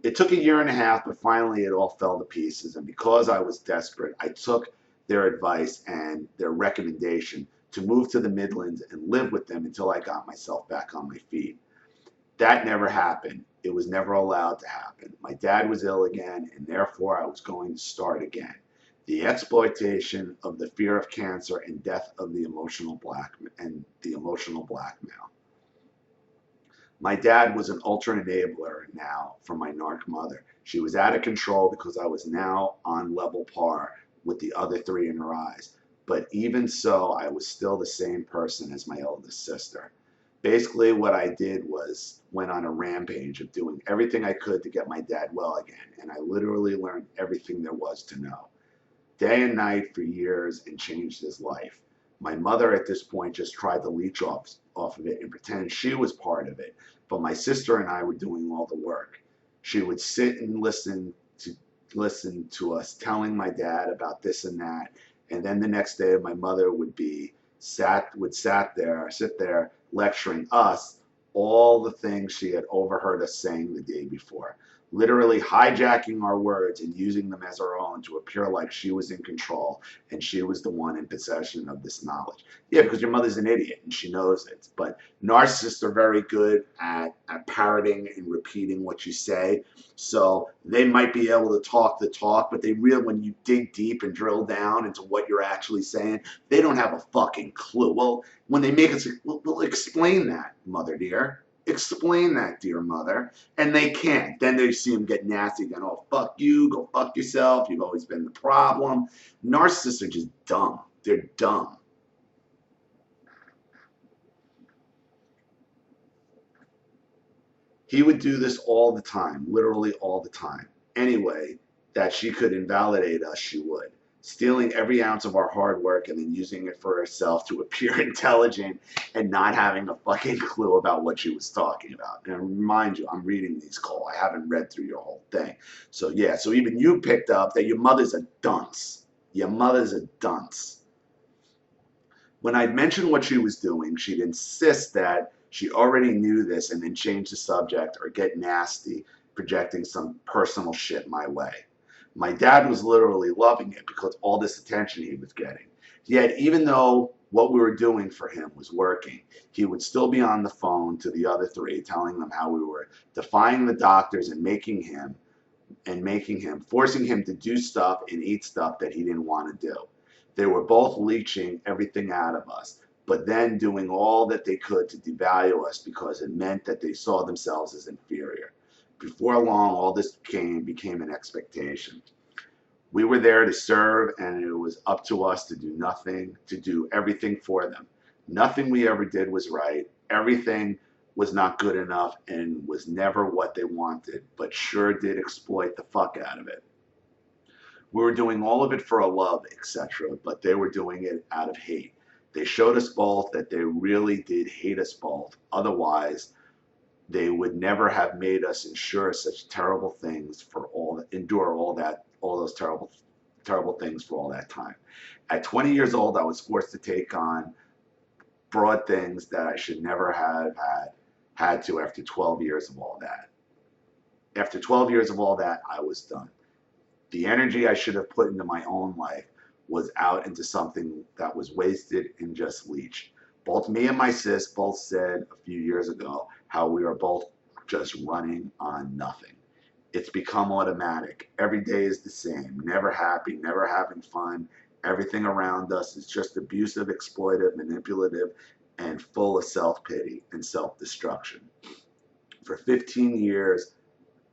It took a year and a half, but finally it all fell to pieces. And because I was desperate, I took their advice and their recommendation to move to the Midlands and live with them until I got myself back on my feet. That never happened. It was never allowed to happen. My dad was ill again, and therefore I was going to start again. The exploitation of the fear of cancer and death of the emotional blackmail. My dad was an ultra enabler now for my narc mother. She was out of control because I was now on level par with the other 3 in her eyes. But even so, I was still the same person as my eldest sister. Basically, what I did was went on a rampage of doing everything I could to get my dad well again, and I literally learned everything there was to know. Day and night for years and changed his life. My mother at this point just tried to leech off of it and pretend she was part of it, but my sister and I were doing all the work. She would sit and listen to us telling my dad about this and that, and then the next day my mother would sit there lecturing us all the things she had overheard us saying the day before, literally hijacking our words and using them as her own to appear like she was in control and she was the one in possession of this knowledge. Yeah, because your mother's an idiot and she knows it. But narcissists are very good at parroting and repeating what you say. So they might be able to talk the talk, but when you dig deep and drill down into what you're actually saying, they don't have a fucking clue. Well, when they make it, well, explain that, mother dear. Explain that, dear mother. And they can't. Then they see them get nasty again. Oh, fuck you. Go fuck yourself. You've always been the problem. Narcissists are just dumb. They're dumb. He would do this all the time, literally all the time. Anyway, that she could invalidate us, she would. stealing every ounce of our hard work and then using it for herself to appear intelligent and not having a fucking clue about what she was talking about. And mind you, I'm reading these, Cole. I haven't read through your whole thing. So yeah, so even you picked up that your mother's a dunce. Your mother's a dunce. When I'd mentioned what she was doing, she'd insist that she already knew this and then change the subject or get nasty, projecting some personal shit my way. My dad was literally loving it because all this attention he was getting. Yet, even though what we were doing for him was working, he would still be on the phone to the other three, telling them how we were defying the doctors and forcing him to do stuff and eat stuff that he didn't want to do. They were both leeching everything out of us, but then doing all that they could to devalue us because it meant that they saw themselves as inferior. Before long, all this became an expectation. We were there to serve, and it was up to us to do everything for them. Nothing we ever did was right. Everything was not good enough and was never what they wanted, but sure did exploit the fuck out of it. We were doing all of it for a love, etc., but they were doing it out of hate. They showed us both that they really did hate us both. Otherwise, they would never have made us endure such terrible things endure all those terrible things for all that time. At 20 years old, I was forced to take on broad things that I should never have had to after 12 years of all that. After 12 years of all that, I was done. The energy I should have put into my own life was out into something that was wasted and just leached. Both me and my sis both said a few years ago how we are both just running on nothing. It's become automatic. Every day is the same. Never happy, never having fun. Everything around us is just abusive, exploitive, manipulative, and full of self-pity and self-destruction. For 15 years,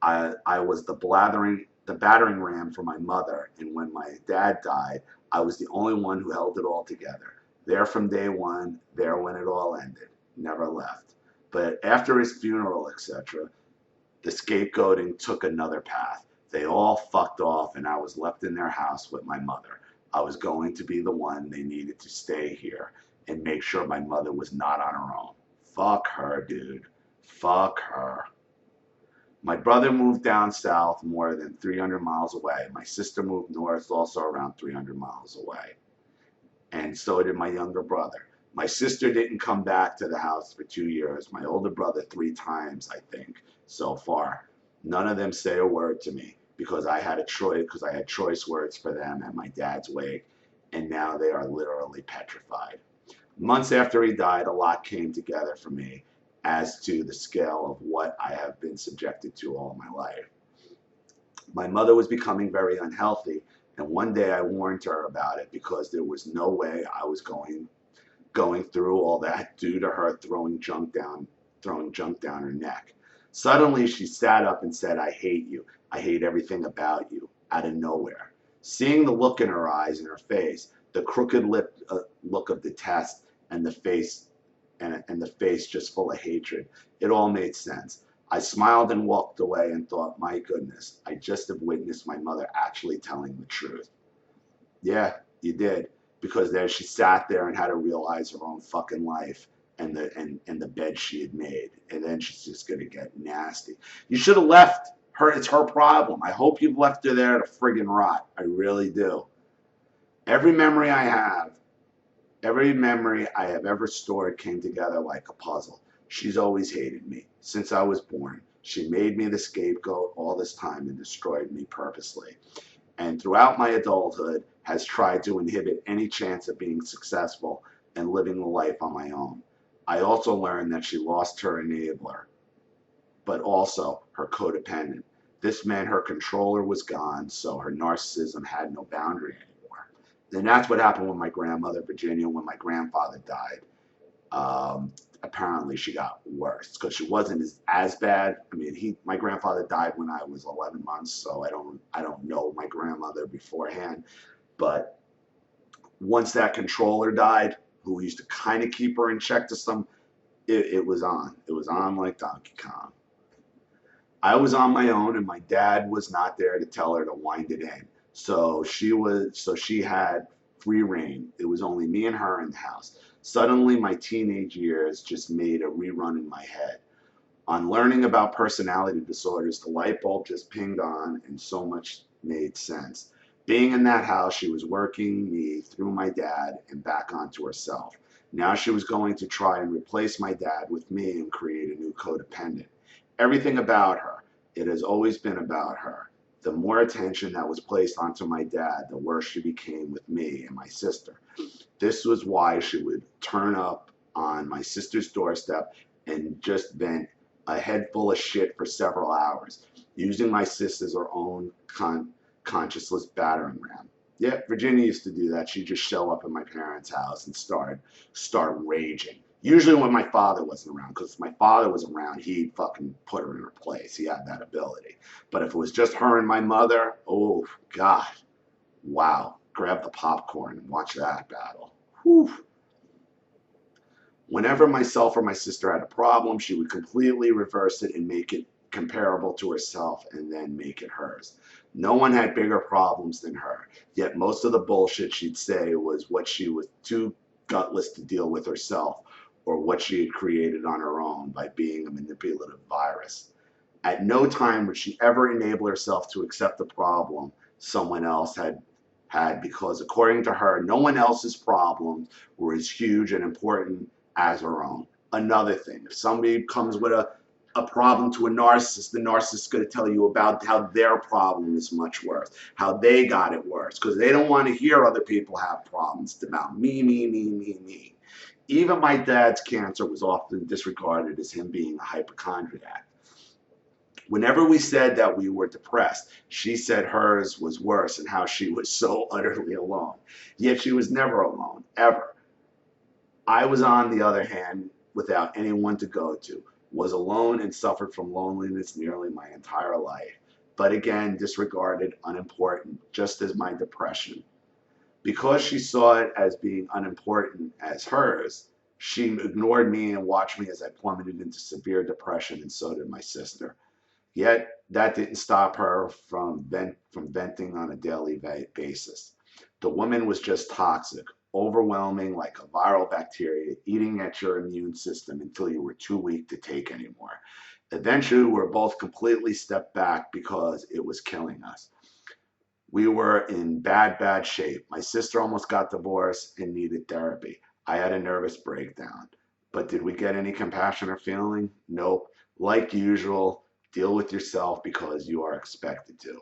I was the battering ram for my mother, and when my dad died, I was the only one who held it all together. There from day one, there when it all ended, never left. But after his funeral, etc., the scapegoating took another path. They all fucked off, and I was left in their house with my mother. I was going to be the one they needed to stay here and make sure my mother was not on her own. Fuck her, dude. Fuck her. My brother moved down south more than 300 miles away. My sister moved north, also around 300 miles away. And so did my younger brother. My sister didn't come back to the house for 2 years. My older brother 3 times, I think, so far. None of them say a word to me because I had choice words for them at my dad's wake, and now they are literally petrified. Months after he died, a lot came together for me as to the scale of what I have been subjected to all my life. My mother was becoming very unhealthy, and one day I warned her about it because there was no way I was going through all that due to her throwing junk down her neck. Suddenly she sat up and said, "I hate you. I hate everything about you," out of nowhere. Seeing the look in her eyes and her face, the crooked look of detest, and the face just full of hatred, it all made sense. I smiled and walked away and thought, my goodness, I just have witnessed my mother actually telling the truth. Yeah, you did. Because there she sat there and had to realize her own fucking life and the bed she had made. And then she's just going to get nasty. You should have left her. It's her problem. I hope you've left her there to friggin' rot. I really do. Every memory I have ever stored came together like a puzzle. She's always hated me since I was born. She made me the scapegoat all this time and destroyed me purposely. And throughout my adulthood has tried to inhibit any chance of being successful and living a life on my own. I also learned that she lost her enabler, but also her codependent. This meant her controller was gone, so her narcissism had no boundary anymore. And that's what happened with my grandmother, Virginia, when my grandfather died. Apparently she got worse because she wasn't as bad. I mean, my grandfather died when I was 11 months, so I don't know my grandmother beforehand. But once that controller died, who used to kind of keep her in check to some, it was on. It was on like Donkey Kong. I was on my own, and my dad was not there to tell her to wind it in. So she had free reign. It was only me and her in the house. Suddenly, my teenage years just made a rerun in my head. On learning about personality disorders, the light bulb just pinged on and so much made sense. Being in that house, she was working me through my dad and back onto herself. Now she was going to try and replace my dad with me and create a new codependent. Everything about her, it has always been about her. The more attention that was placed onto my dad, the worse she became with me and my sister. This was why she would turn up on my sister's doorstep and just vent a head full of shit for several hours, using my sis as her own conscienceless battering ram. Yeah, Virginia used to do that. She'd just show up at my parents' house and start raging. Usually when my father wasn't around, because if my father was around, he'd fucking put her in her place. He had that ability. But if it was just her and my mother, oh, God, wow. Grab the popcorn and watch that battle. Whew. Whenever myself or my sister had a problem, she would completely reverse it and make it comparable to herself and then make it hers. No one had bigger problems than her, yet most of the bullshit she'd say was what she was too gutless to deal with herself or what she had created on her own by being a manipulative virus. At no time would she ever enable herself to accept the problem someone else had because according to her, no one else's problems were as huge and important as her own. Another thing, if somebody comes with a problem to a narcissist, the narcissist is going to tell you about how their problem is much worse, how they got it worse, because they don't want to hear other people have problems. It's about me, me, me, me, me. Even my dad's cancer was often disregarded as him being a hypochondriac. Whenever we said that we were depressed, she said hers was worse and how she was so utterly alone. Yet she was never alone, ever. I was, on the other hand, without anyone to go to, was alone and suffered from loneliness nearly my entire life, but again disregarded, unimportant, just as my depression. Because she saw it as being unimportant as hers, she ignored me and watched me as I plummeted into severe depression, and so did my sister. Yet that didn't stop her from venting on a daily basis. The woman was just toxic, overwhelming like a viral bacteria, eating at your immune system until you were too weak to take anymore. Eventually, we were both completely stepped back because it was killing us. We were in bad, bad shape. My sister almost got divorced and needed therapy. I had a nervous breakdown. But did we get any compassion or feeling? Nope. Like usual, deal with yourself because you are expected to.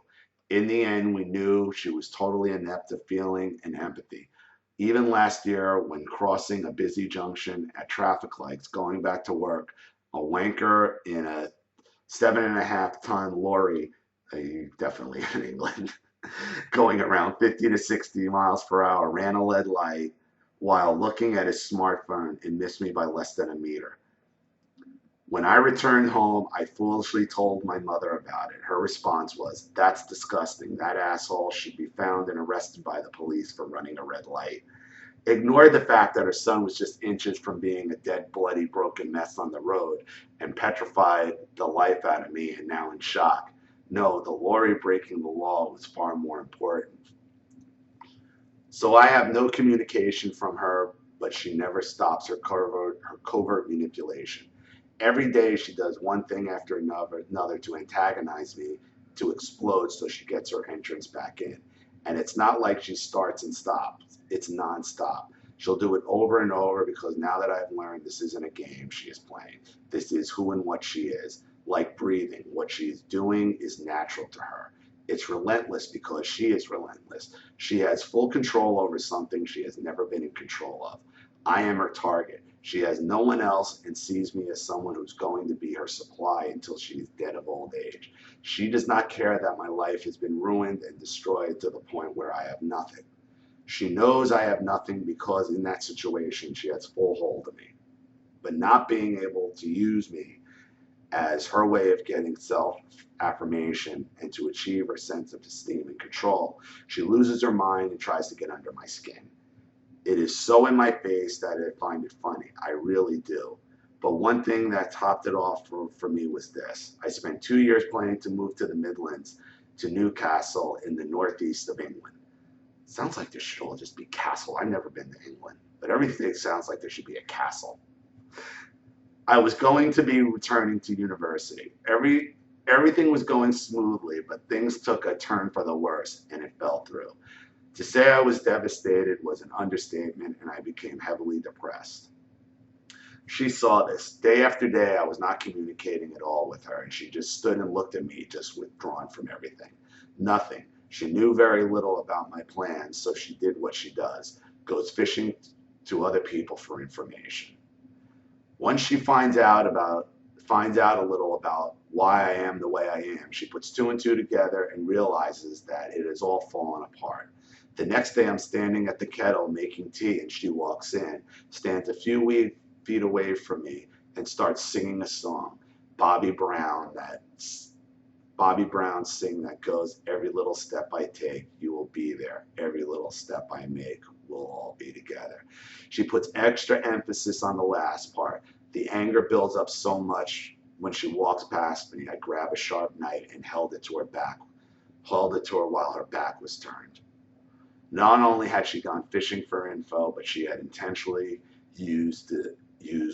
In the end, we knew she was totally inept to feeling and empathy. Even last year, when crossing a busy junction at traffic lights, going back to work, a wanker in a 7.5-ton lorry, definitely in England, going around 50 to 60 miles per hour, ran a red light while looking at his smartphone and missed me by less than a meter. When I returned home, I foolishly told my mother about it. Her response was, "That's disgusting. That asshole should be found and arrested by the police for running a red light." Ignored the fact that her son was just inches from being a dead, bloody, broken mess on the road and petrified the life out of me and now in shock. No, the lorry breaking the law was far more important. So I have no communication from her, but she never stops her covert manipulation. Every day she does one thing after another to antagonize me, to explode so she gets her entrance back in. And it's not like she starts and stops. It's nonstop. She'll do it over and over because now that I've learned this isn't a game she is playing. This is who and what she is. Like breathing, what she is doing is natural to her. It's relentless because she is relentless. She has full control over something she has never been in control of. I am her target. She has no one else and sees me as someone who's going to be her supply until she is dead of old age. She does not care that my life has been ruined and destroyed to the point where I have nothing. She knows I have nothing because in that situation she has full hold of me. But not being able to use me as her way of getting self-affirmation and to achieve her sense of esteem and control, she loses her mind and tries to get under my skin. It is so in my face that I find it funny. I really do. But one thing that topped it off for me was this. I spent 2 years planning to move to the Midlands to Newcastle in the northeast of England. Sounds like there should all just be castle. I've never been to England, but everything sounds like there should be a castle. I was going to be returning to university. Everything was going smoothly, but things took a turn for the worse, and it fell through. To say I was devastated was an understatement, and I became heavily depressed. She saw this. Day after day, I was not communicating at all with her, and she just stood and looked at me, just withdrawn from everything. Nothing. She knew very little about my plans, so she did what she does, goes fishing to other people for information. Once she finds out a little about why I am the way I am, she puts two and two together and realizes that it has all fallen apart. The next day, I'm standing at the kettle making tea, and she walks in, stands a few feet away from me, and starts singing a song, Bobby Brown sing that goes, every little step I take, you will be there. Every little step I make, we'll all be together. She puts extra emphasis on the last part. The anger builds up so much when she walks past me. I grab a sharp knife and held it to her while her back was turned. Not only had she gone fishing for info, but she had intentionally used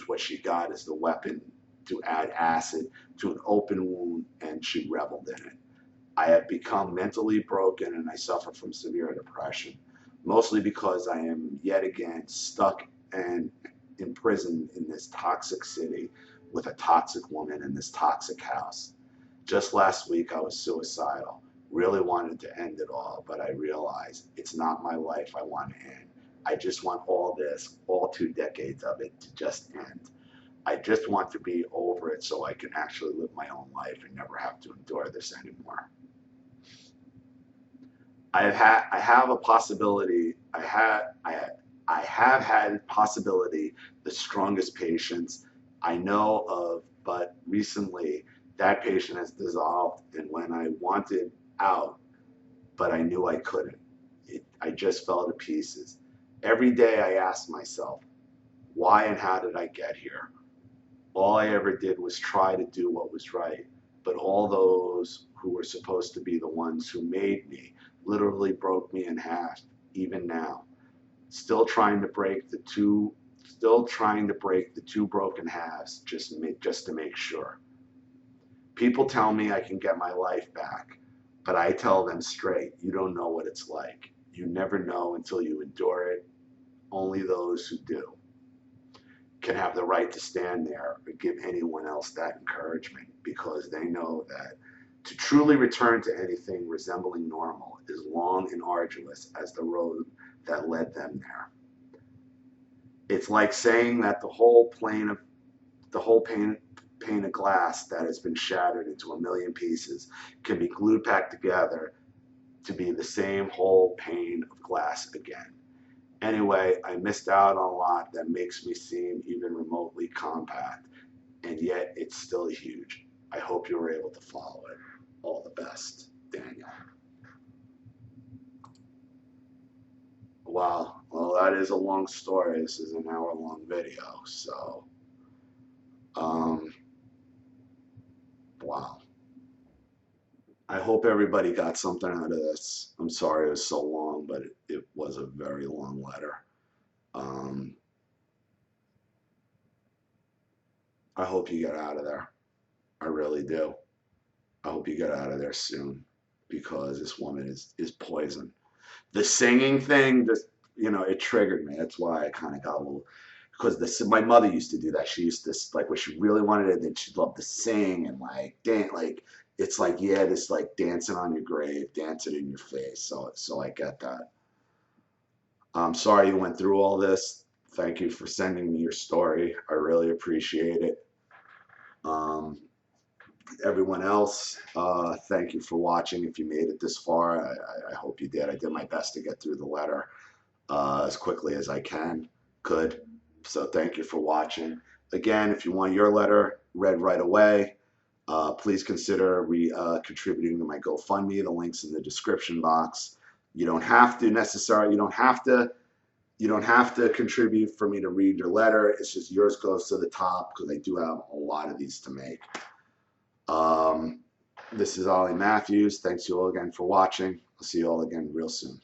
what she got as the weapon to add acid to an open wound, and she reveled in it. I have become mentally broken, and I suffer from severe depression, mostly because I am yet again stuck and imprisoned in this toxic city with a toxic woman in this toxic house. Just last week, I was suicidal. Really wanted to end it all, but I realized it's not my life I want to end. I just want all 2 decades of it to just end. I just want to be over it so I can actually live my own life and never have to endure this anymore. I have had possibility the strongest patience I know of, but recently that patient has dissolved, and when I wanted out, but I knew I couldn't. I just fell to pieces. Every day I ask myself, why and how did I get here? All I ever did was try to do what was right, but all those who were supposed to be the ones who made me literally broke me in half, even now. Still trying to break the two broken halves just to make sure. People tell me I can get my life back, but I tell them straight, you don't know what it's like. You never know until you endure it. Only those who do can have the right to stand there or give anyone else that encouragement, because they know that to truly return to anything resembling normal is long and arduous as the road that led them there. It's like saying that the whole pane of glass that has been shattered into a million pieces can be glued back together to be the same whole pane of glass again. Anyway, I missed out on a lot that makes me seem even remotely compact, and yet it's still huge. I hope you were able to follow it. All the best, Daniel. Wow, well, that is a long story. This is an hour-long video, so, wow. I hope everybody got something out of this. I'm sorry it was so long, but it was a very long letter. I hope you get out of there. I really do. I hope you get out of there soon, because this woman is poison. The singing thing, just, it triggered me. That's why I kind of got a little, because my mother used to do that. She used to, like, when she really wanted it, then she'd love to sing and like dance, like, it's like, yeah, this like dancing on your grave, dancing in your face. So I get that. I'm sorry you went through all this. Thank you for sending me your story. I really appreciate it. Everyone else, thank you for watching. If you made it this far, I hope you did. I did my best to get through the letter as quickly as I could. So thank you for watching. Again, if you want your letter read right away, please consider contributing to my GoFundMe. The link's in the description box. You don't have to contribute for me to read your letter. It's just yours goes to the top, because I do have a lot of these to make. This is Ollie Matthews. Thanks you all again for watching. I'll see you all again real soon.